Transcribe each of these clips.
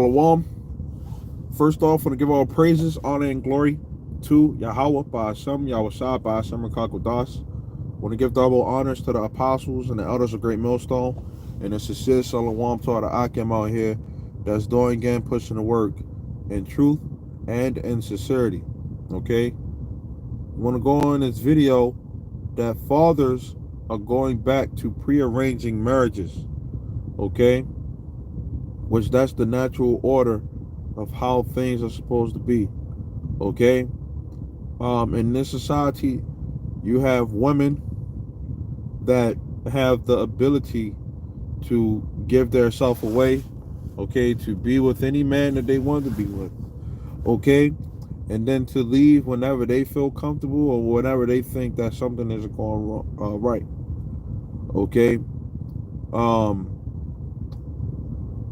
Shalom. First off, I want to give all praises, honor, and glory to Yahweh by Hashem, Yahweh Shai by Hashem and Kakodas. I want to give double honors to the apostles and the elders of Great Millstone, and the sincere Shalom to all the Akim out here that's doing again, pushing the work in truth and in sincerity. Okay? I want to go on this video that fathers are going back to prearranging marriages. Okay? Which that's the natural order of how things are supposed to be. Okay? In this society, you have women that have the ability to give their self away, okay, to be with any man that they want to be with, okay, and then to leave whenever they feel comfortable or whenever they think that something isn't going wrong, right, okay.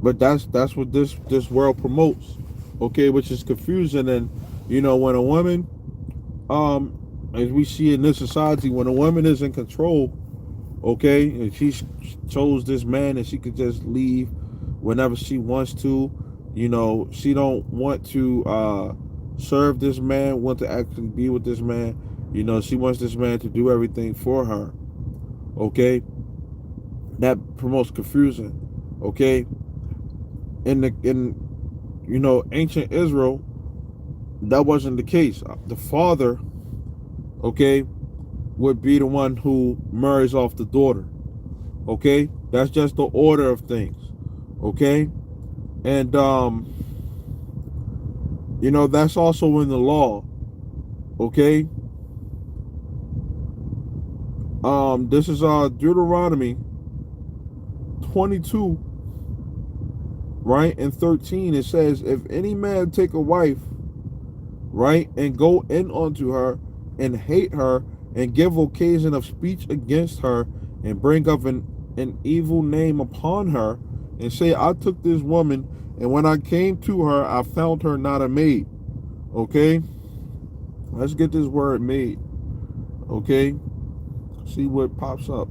But that's what this world promotes, okay, which is confusing. And when a woman, as we see in this society, when a woman is in control, okay, and she chose this man and she could just leave whenever she wants to, she don't want to serve this man, want to actually be with this man, she wants this man to do everything for her, okay. That promotes confusion, okay. In ancient Israel, that wasn't the case. The father, okay, would be the one who marries off the daughter. Okay? That's just the order of things. Okay? And that's also in the law. Okay? This is Deuteronomy 22, right, and 13. It says, if any man take a wife, right, and go in unto her and hate her and give occasion of speech against her and bring up an evil name upon her and say, I took this woman and when I came to her I found her not a maid. Okay, let's get this word maid. Okay, see what pops up.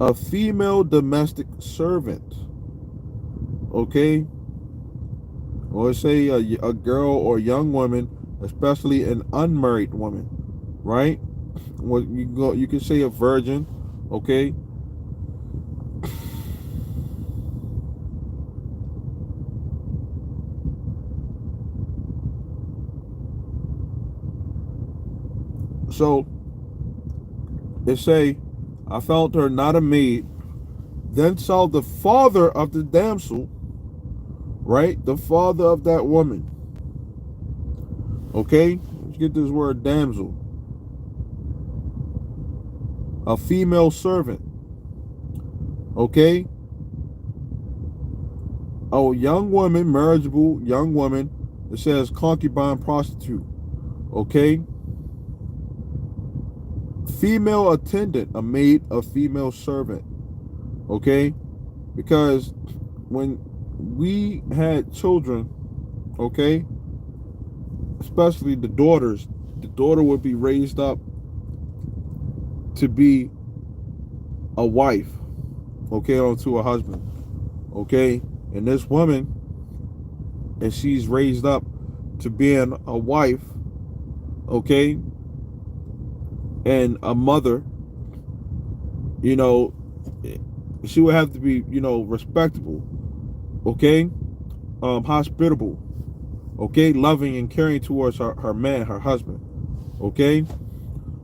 A female domestic servant. Okay, or say a girl or young woman, especially an unmarried woman, right? Well, you can say a virgin, okay? So they say, I found her not a maid. Then saw the father of the damsel, right? The father of that woman. Okay? Let's get this word damsel. A female servant. Okay? A young woman, marriageable young woman. It says concubine, prostitute. Okay? Female attendant, a maid, a female servant. Okay? Because when we had children, okay, especially the daughter would be raised up to be a wife, okay, onto a husband, okay, and this woman, and she's raised up to being a wife, okay, and a mother, she would have to be, respectable, okay, hospitable, okay, loving and caring towards her man, her husband, okay.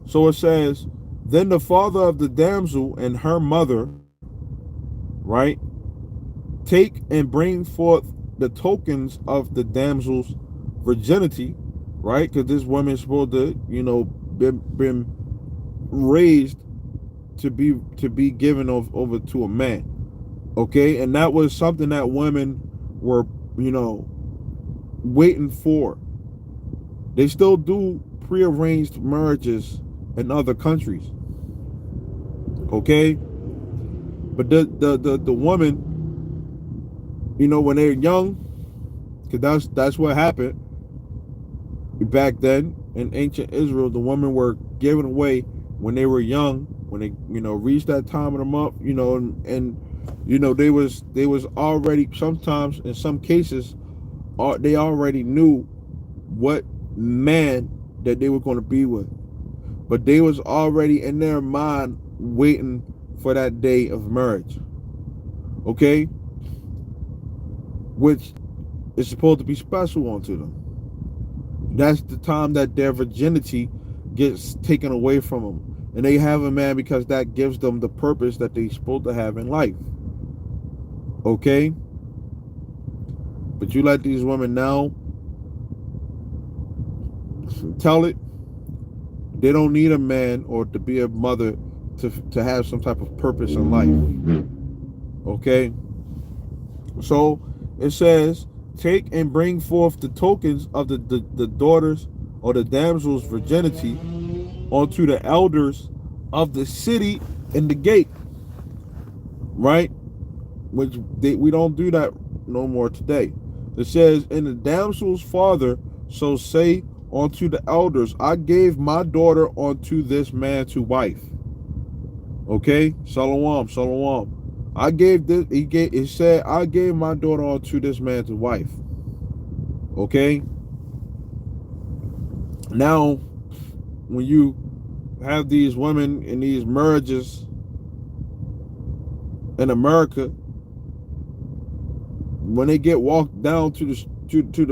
So it says, then the father of the damsel and her mother, right, take and bring forth the tokens of the damsel's virginity, right, because this woman is supposed to, been raised to be given over to a man, okay, and that was something that women were, waiting for. They still do prearranged marriages in other countries, okay, but the woman, when they're young, because that's what happened back then in ancient Israel. The women were given away when they were young, when they reached that time of the month, and You know, they was already, sometimes in some cases, they already knew what man that they were going to be with, but they was already in their mind waiting for that day of marriage. Okay, which is supposed to be special onto them. That's the time that their virginity gets taken away from them, and they have a man because that gives them the purpose that they're supposed to have in life. Okay, but you let these women now tell it they don't need a man or to be a mother to have some type of purpose in life. Okay, so it says, take and bring forth the tokens of the daughters or the damsels' virginity unto the elders of the city in the gate. Right? Which we don't do that no more today. It says, and the damsel's father so say unto the elders, I gave my daughter unto this man to wife. Okay? Shalom, shalom. I gave this, it said, I gave my daughter unto this man to wife. Okay? Now, when you have these women in these marriages in America, when they get walked down to the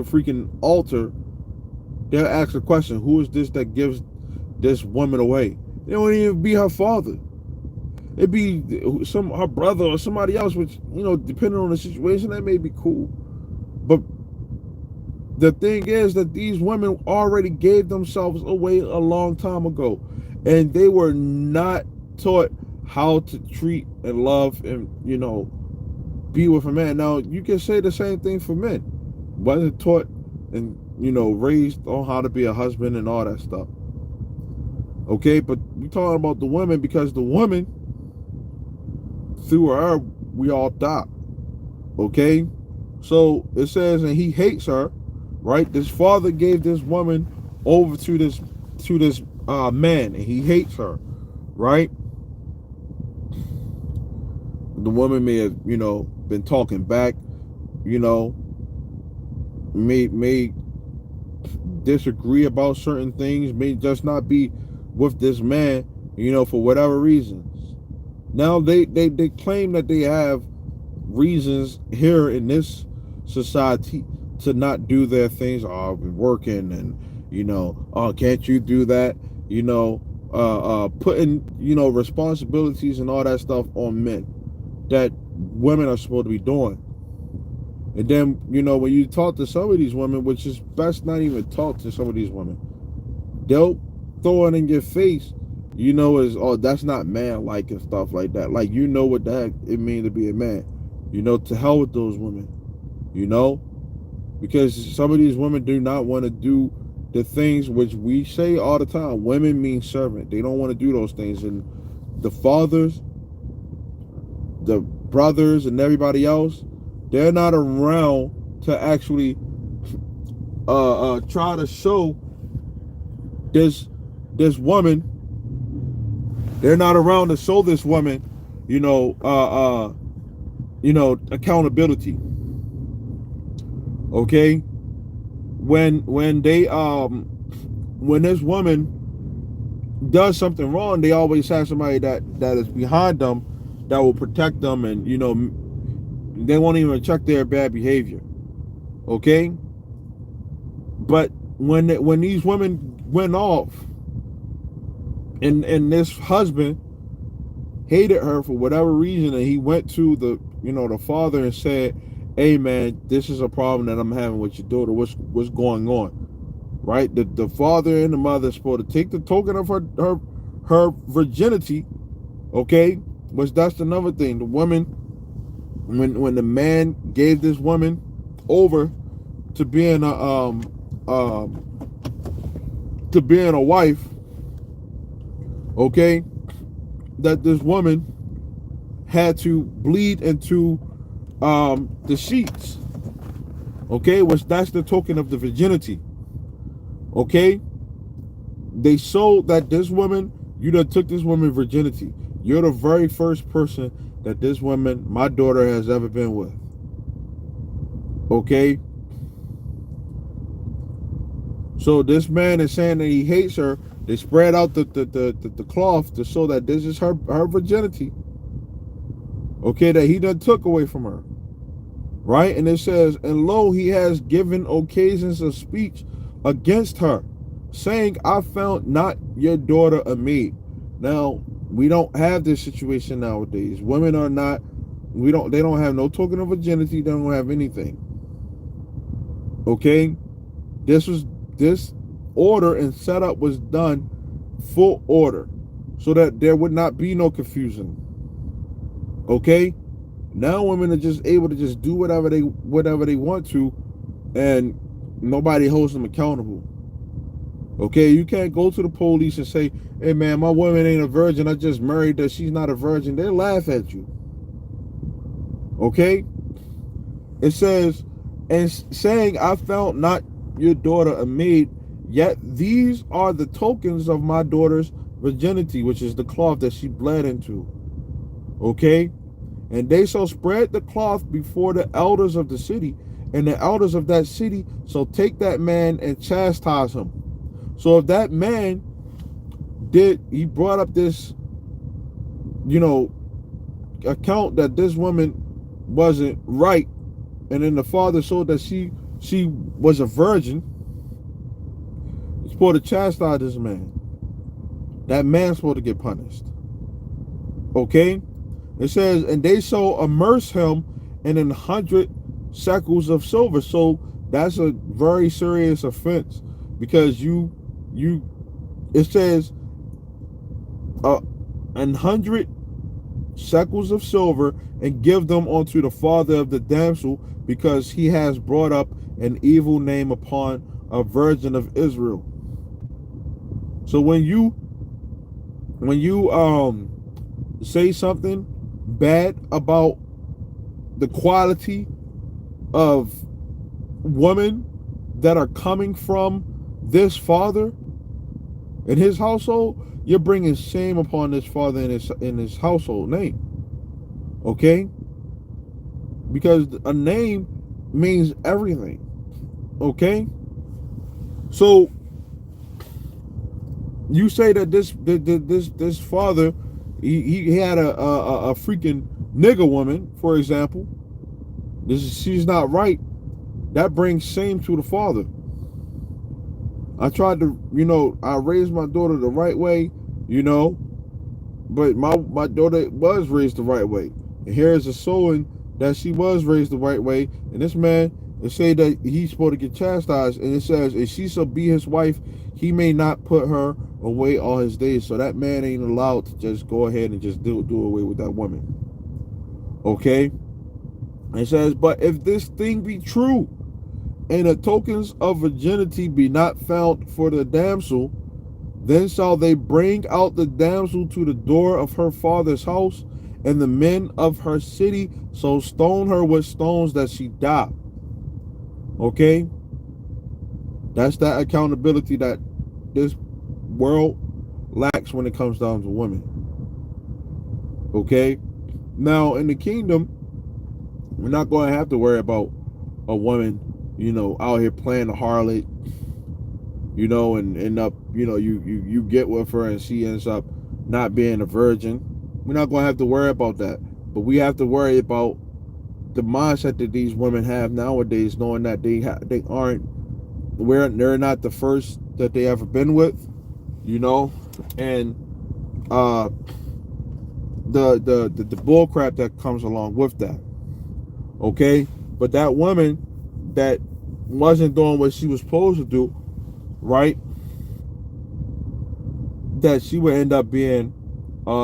freaking altar, they'll ask the question, who is this that gives this woman away? It won't even be her father. It'd be her brother or somebody else, which, you know, depending on the situation, that may be cool. But the thing is that these women already gave themselves away a long time ago, and they were not taught how to treat and love and, you know, be with a man. Now, you can say the same thing for men. Wasn't taught and, you know, raised on how to be a husband and all that stuff. Okay, but we're talking about the women because the woman, through her, we all die. Okay, so it says, and he hates her, right? This father gave this woman over to this man, and he hates her, right? The woman may have, you know, been talking back, you know, may disagree about certain things, may just not be with this man, you know, for whatever reasons. Now they claim that they have reasons here in this society to not do their things. Oh, I've been working, and, you know, oh, can't you do that? You know, putting, you know, responsibilities and all that stuff on men that women are supposed to be doing. And then, you know, when you talk to some of these women, which is best not even talk to some of these women, they'll throw it in your face, you know, as, oh, that's not man-like and stuff like that. Like, you know what the heck it means to be a man. You know, to hell with those women, you know? Because some of these women do not want to do the things which we say all the time. Women mean servant. They don't want to do those things. And the fathers, the brothers, and everybody else, they're not around to actually try to show this woman. They're not around to show this woman, you know, accountability. Okay, when this woman does something wrong, they always have somebody that is behind them that will protect them, and, you know, they won't even check their bad behavior. Okay, but when these women went off, and this husband hated her for whatever reason, and he went to the father and said, hey man, this is a problem that I'm having with your daughter. What's going on? Right? The father and the mother are supposed to take the token of her virginity. Okay, which that's another thing. The woman, when the man gave this woman over to being a wife, okay, that this woman had to bleed into the sheets, okay, which that's the token of the virginity. Okay, they showed that this woman, you done took this woman's virginity. You're the very first person that this woman, my daughter, has ever been with. Okay? So this man is saying that he hates her. They spread out the cloth to show that this is her virginity. Okay, that he done took away from her. Right? And it says, and lo, he has given occasions of speech against her, saying, I found not your daughter a maid. Now, we don't have this situation nowadays. Women are not, they don't have no token of virginity, they don't have anything. Okay? This order and setup was done full order, so that there would not be no confusion. Okay? Now women are just able to just do whatever they want to, and nobody holds them accountable. Okay, you can't go to the police and say, hey man, my woman ain't a virgin, I just married her, she's not a virgin. They'll laugh at you. Okay? It says, and saying, I found not your daughter a maid, yet these are the tokens of my daughter's virginity, which is the cloth that she bled into. Okay? And they shall spread the cloth before the elders of the city, and the elders of that city shall take that man and chastise him. So if that man he brought up this, account that this woman wasn't right, and then the father showed that she was a virgin, he's supposed to chastise this man. That man's supposed to get punished. Okay? It says, and they shall immerse him in 100 shekels of silver. So that's a very serious offense, because it says 100 shekels of silver, and give them unto the father of the damsel, because he has brought up an evil name upon a virgin of Israel. So when you say something bad about the quality of women that are coming from this father in his household, you're bringing shame upon this father in his household name. Okay? Because a name means everything. Okay? So you say that this father, he had a freaking nigger woman, for example. She's not right. That brings shame to the father. I tried to, I raised my daughter the right way, but my daughter was raised the right way. And here is a showing that she was raised the right way. And this man, they say that he's supposed to get chastised. And it says, if she shall be his wife, he may not put her away all his days. So that man ain't allowed to just go ahead and just do away with that woman. Okay? It says, but if this thing be true, and the tokens of virginity be not found for the damsel, then shall they bring out the damsel to the door of her father's house, and the men of her city shall stone her with stones that she die. Okay? That's that accountability that this world lacks when it comes down to women. Okay? Now, in the kingdom, we're not going to have to worry about a woman, out here playing the harlot, and end up, you get with her and she ends up not being a virgin. We're not going to have to worry about that. But we have to worry about the mindset that these women have nowadays, knowing that they're not the first that they ever been with, and the bull crap that comes along with that. Okay? But that woman that wasn't doing what she was supposed to do, right? That she would end up being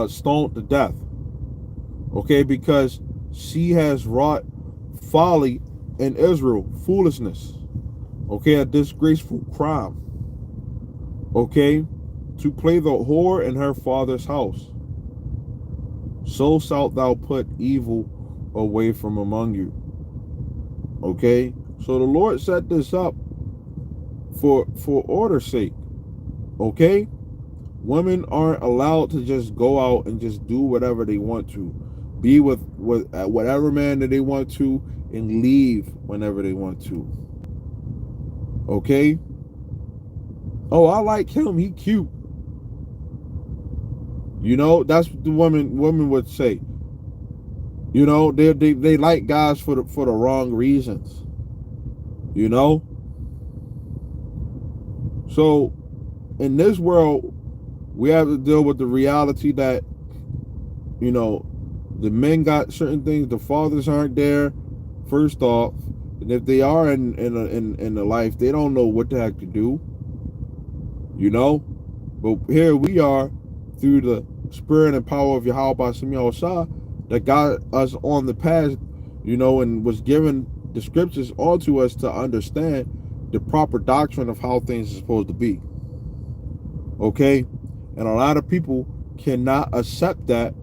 stoned to death. Okay? Because she has wrought folly in Israel, foolishness. Okay? A disgraceful crime. Okay? To play the whore in her father's house. So shalt thou put evil away from among you. Okay? So the Lord set this up for order's sake. Okay? Women aren't allowed to just go out and just do whatever they want to. be with whatever man that they want to, and leave whenever they want to. Okay? Oh, I like him. He cute. You know, that's what the woman would say. You know, they like guys for the wrong reasons. You know? So in this world, we have to deal with the reality that, you know, the men got certain things, the fathers aren't there, first off. And if they are in the life, they don't know what the heck to do. You know? But here we are, through the spirit and power of Yahweh B'Shem Yahushua, that got us on the path, you know, and was given the scriptures onto us to understand the proper doctrine of how things are supposed to be. Okay? And a lot of people cannot accept that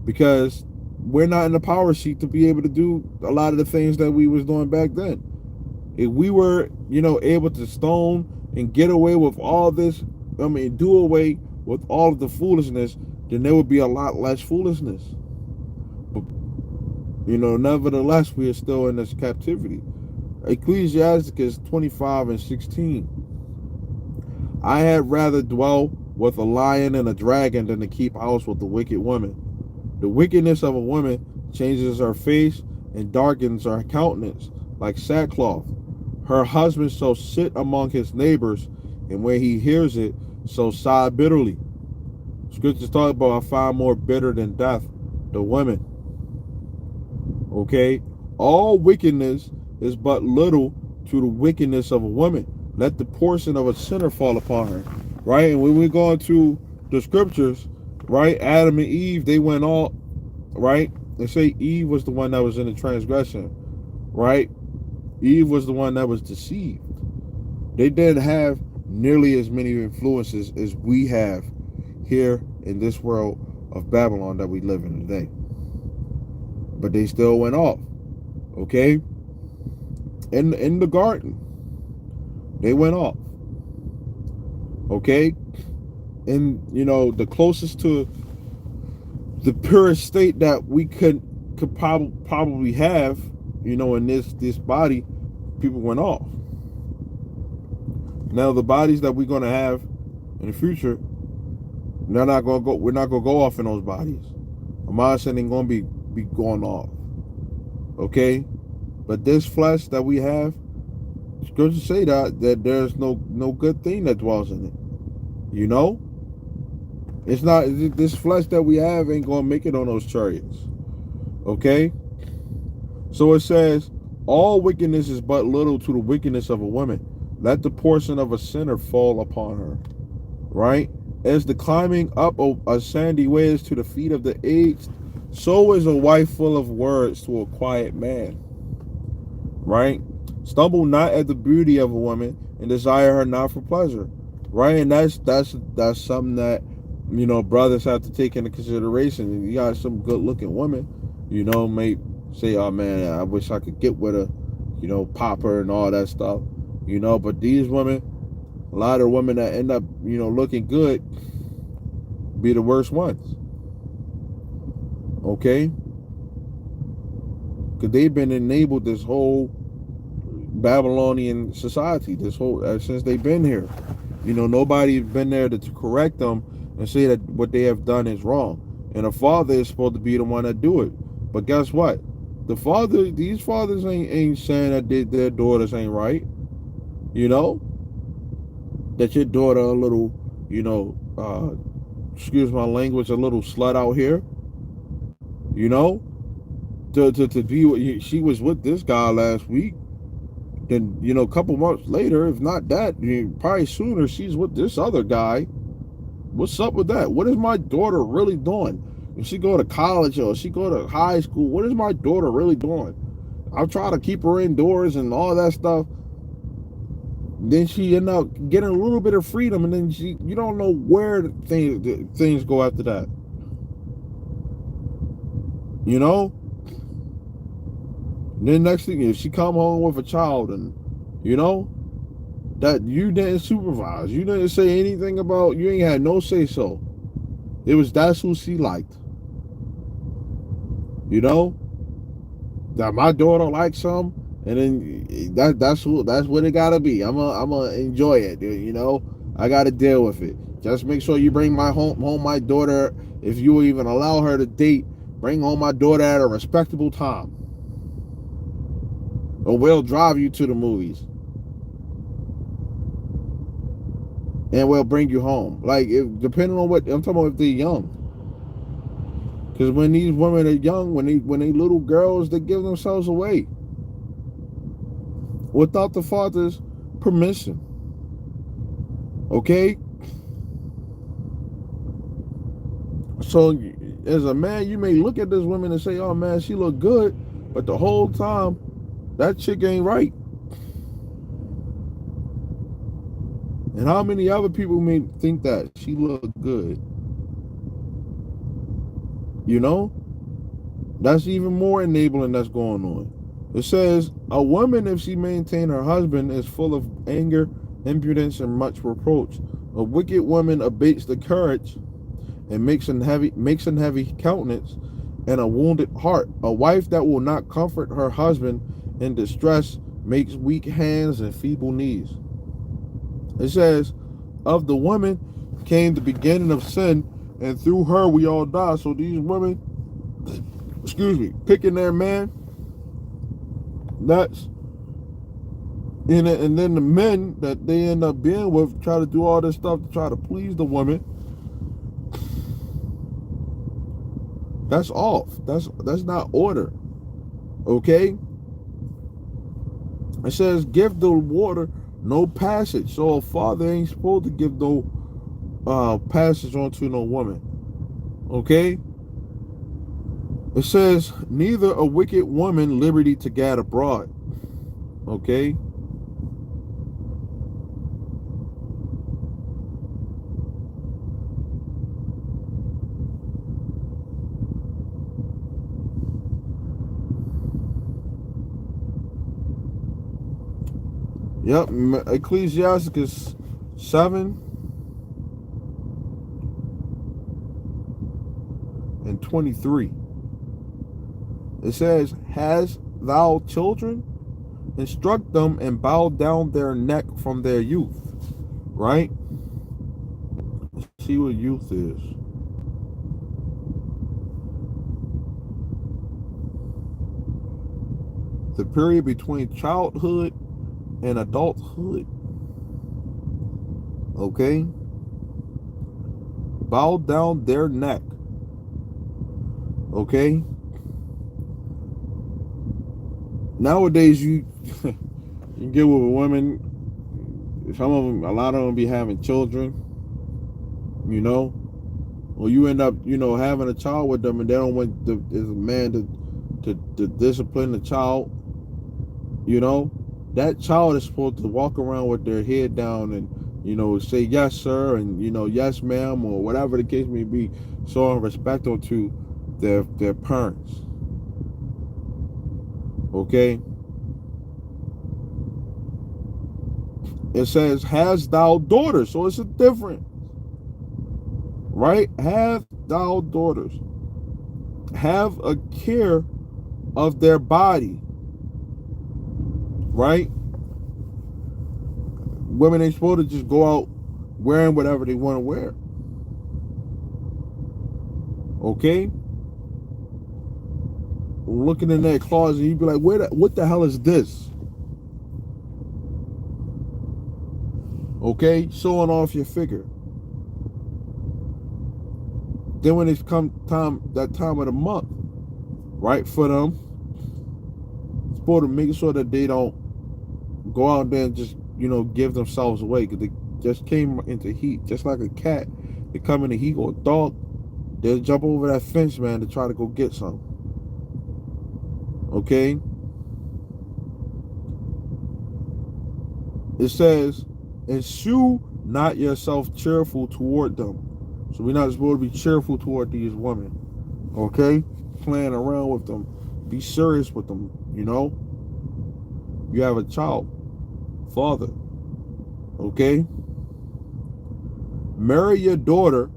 because we're not in the power seat to be able to do a lot of the things that we was doing back then. If we were, you know, able to stone and get away with all this, do away with all of the foolishness, then there would be a lot less foolishness. But, you know, nevertheless, we are still in this captivity. Ecclesiasticus 25:16. I had rather dwell with a lion and a dragon than to keep house with a wicked woman. The wickedness of a woman changes her face and darkens her countenance like sackcloth. Her husband shall sit among his neighbors, and when he hears it, shall sigh bitterly. Scriptures talk about, I find more bitter than death the women. Okay? All wickedness is but little to the wickedness of a woman. Let the portion of a sinner fall upon her. Right? And when we go into the scriptures, right, Adam and Eve, they went all, right? They say Eve was the one that was in the transgression, right? Eve was the one that was deceived. They didn't have nearly as many influences as we have here in this world of Babylon that we live in today. But they still went off, okay? In the garden, they went off, okay? And, you know, the closest to the purest state that we could probably have, you know, in this body, people went off. Now the bodies that we're gonna have in the future, we're not gonna go off in those bodies. Amasa ain't gonna be going off. Okay? But this flesh that we have, scriptures say that there's no good thing that dwells in it. You know? It's not, this flesh that we have ain't gonna make it on those chariots. Okay? So it says, all wickedness is but little to the wickedness of a woman. Let the portion of a sinner fall upon her. Right? As the climbing up a sandy way is to the feet of the aged, so is a wife full of words to a quiet man. Right? Stumble not at the beauty of a woman, and desire her not for pleasure. Right? And that's something that, you know, brothers have to take into consideration. You got some good looking women, you know, may say, oh man, I wish I could get with her, you know, pop her and all that stuff, you know. But these women, a lot of women that end up, you know, looking good, be the worst ones. Okay? Because they've been enabled this whole Babylonian society, this whole, since they've been here. You know, nobody's been there to correct them and say that what they have done is wrong. And a father is supposed to be the one that do it. But guess what? These fathers ain't saying that their daughters ain't right. You know? That your daughter a little, you know, excuse my language, a little slut out here. You know? To be, she was with this guy last week. Then, you know, a couple months later, if not that, probably sooner, she's with this other guy. What's up with that? What is my daughter really doing? If she go to college or she go to high school, what is my daughter really doing? I'll try to keep her indoors and all that stuff. Then she end up getting a little bit of freedom, and then you don't know where things go after that. You know? And then next thing, if she come home with a child, and you know that you didn't supervise, you didn't say anything about, you ain't had no say so. That's who she liked. You know that my daughter likes some, and then that's what it gotta be. I'm a enjoy it, dude. You know, I gotta deal with it. Just make sure you bring my home my daughter. If you even allow her to date, bring home my daughter at a respectable time, or we'll drive you to the movies and we'll bring you home. Like, if depending on what I'm talking about, if they're young. Because when these women are young, when they little girls, they give themselves away without the father's permission. Okay? So as a man, you may look at this woman and say, oh man, she look good, but the whole time, that chick ain't right. And how many other people may think that she look good? You know? That's even more enabling that's going on. It says, a woman, if she maintain her husband, is full of anger, impudence, and much reproach. A wicked woman abates the courage and makes an heavy countenance and a wounded heart. A wife that will not comfort her husband in distress makes weak hands and feeble knees. It says, of the woman came the beginning of sin, and through her we all die. So these women, picking their man, that's and then the men that they end up being with try to do all this stuff to try to please the woman. That's off. That's not order. Okay? It says, give the water no passage. So a father ain't supposed to give no passage onto no woman. Okay? It says, neither a wicked woman liberty to gad abroad. Okay? Yep, Ecclesiasticus 7:23. It says, has thou children? Instruct them and bow down their neck from their youth. Right? Let's see what youth is. The period between childhood and adulthood. Okay? Bow down their neck. Okay? Nowadays, you get with a woman, some of them, a lot of them be having children, you know, or you end up, having a child with them, and they don't want the man to discipline the child, that child is supposed to walk around with their head down and, say yes, sir, and, yes, ma'am, or whatever the case may be, showing respect to their parents. Okay? It says, has thou daughters? So it's a different, right? Have thou daughters. Have a care of their body. Right? Women ain't supposed to just go out wearing whatever they want to wear. Okay? Looking in that closet, you'd be like, what the hell is this? Okay? Showing off your figure. Then when it's that time of the month, right, for them, it's supposed to make sure that they don't go out there and just, give themselves away, because they just came into heat, just like a cat. They come into heat, or a dog, they'll jump over that fence, man, to try to go get some. Okay? It says, ensue not yourself cheerful toward them. So we're not supposed to be cheerful toward these women. Okay? Playing around with them. Be serious with them, You have a child. Father. Okay? Marry your daughter,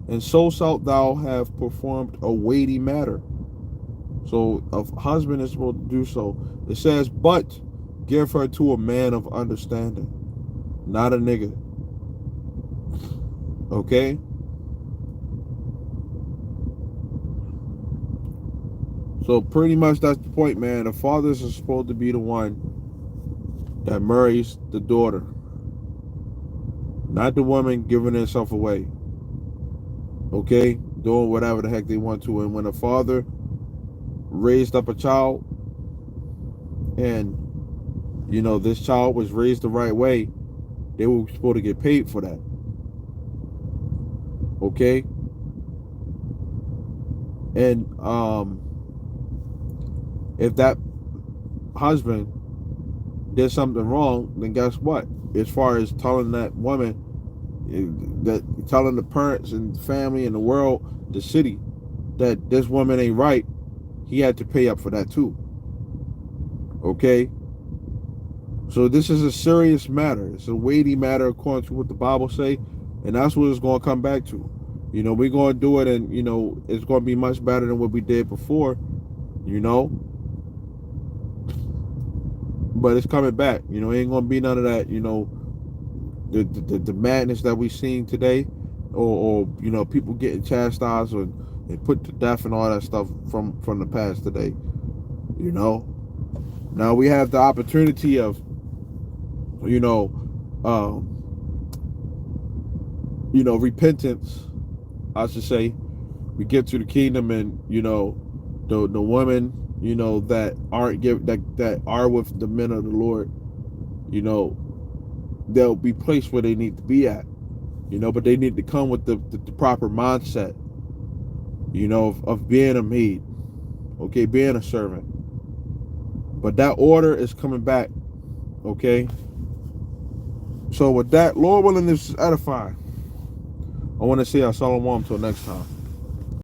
and so shalt thou have performed a weighty matter. So a husband is supposed to do so. It says, but give her to a man of understanding, not a nigga. Okay? So pretty much that's the point, man. The fathers are supposed to be the one that marries the daughter, not the woman giving herself away. Okay? Doing whatever the heck they want to. And when a father raised up a child and, you know, this child was raised the right way, they were supposed to get paid for that. Okay? And if that husband did something wrong, then guess what? As far as telling that woman, that telling the parents and family and the world, the city, that this woman ain't right, he had to pay up for that too. Okay? So this is a serious matter. It's a weighty matter according to what the Bible say, and that's what it's going to come back to. You know, we're going to do it, and, you know, it's going to be much better than what we did before, you know. But it's coming back. You know, ain't going to be none of that, you know, the madness that we seen today, or you know, people getting chastised and put to death and all that stuff from the past today. You know, now we have the opportunity of, you know, repentance, I should say. We get to the kingdom, and, you know, the women, you know, that are with the men of the Lord, you know, they'll be placed where they need to be at, you know, but they need to come with the proper mindset, you know, of being a maid, okay, being a servant. But that order is coming back, okay? So with that, Lord willing, this is edifying. I want to say Shalom until next time.